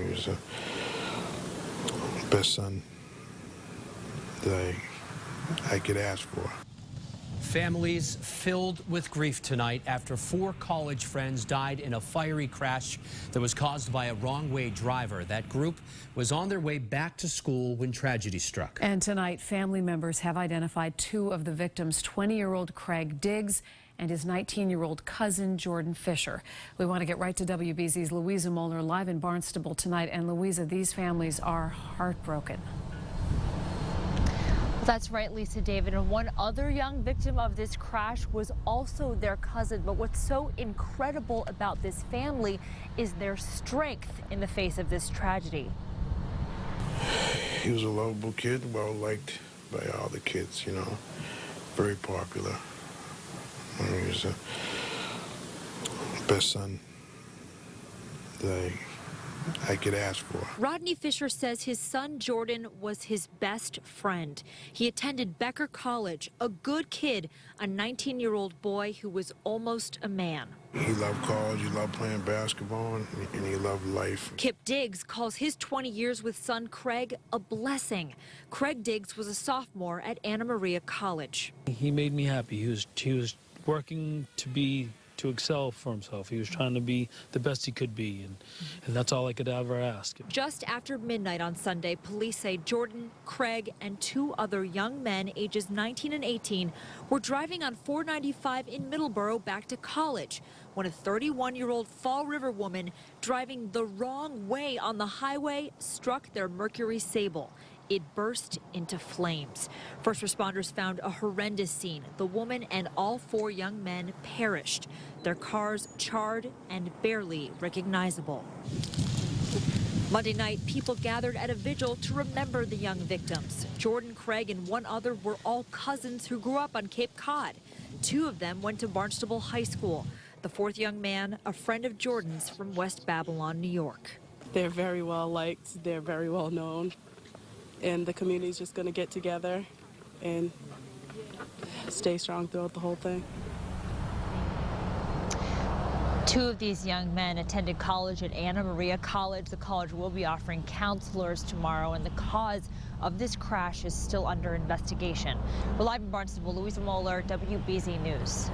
He was the best son that I could ask for. Families filled with grief tonight after 4 college friends died in a fiery crash that was caused by a wrong-way driver. That group was on their way back to school when tragedy struck. And tonight, family members have identified 2 of the victims, 20-year-old Craig Diggs and his 19-year-old cousin, Jordan Fisher. We want to get right to WBZ's Louisa Moller live in Barnstable tonight. And Louisa, these families are heartbroken. That's right, Lisa, David. And one other young victim of this crash was also their cousin. But what's so incredible about this family is their strength in the face of this tragedy. He was a lovable kid, well liked by all the kids, you know, very popular. He was the best son that I could ask for. Rodney Fisher says his son Jordan was his best friend. He attended Becker College, a good kid, a 19-year-old boy who was almost a man. He loved college, he loved playing basketball, and he loved life. Kip Diggs calls his 20 years with son Craig a blessing. Craig Diggs was a sophomore at Anna Maria College. He made me happy. He was working to excel for himself. He was trying to be the best he could be, and that's all I could ever ask. Just after midnight on Sunday, police say Jordan, Craig, and 2 other young men ages 19 and 18 were driving on 495 in Middleborough back to college when a 31-year-old Fall River woman driving the wrong way on the highway struck their Mercury Sable. It burst into flames. First responders found a horrendous scene. The woman and all 4 young men perished, their cars charred and barely recognizable. Monday night, people gathered at a vigil to remember the young victims. Jordan, Craig, and 1 other were all cousins who grew up on Cape Cod. 2 of them went to Barnstable High School. The 4th young man, a friend of Jordan's from West Babylon, New York. They're very well liked. They're very well known. And the community's just going to get together and stay strong throughout the whole thing. 2 of these young men attended college at Anna Maria College. The college will be offering counselors tomorrow, and the cause of this crash is still under investigation. We're live in Barnstable. Louisa Moller, WBZ News.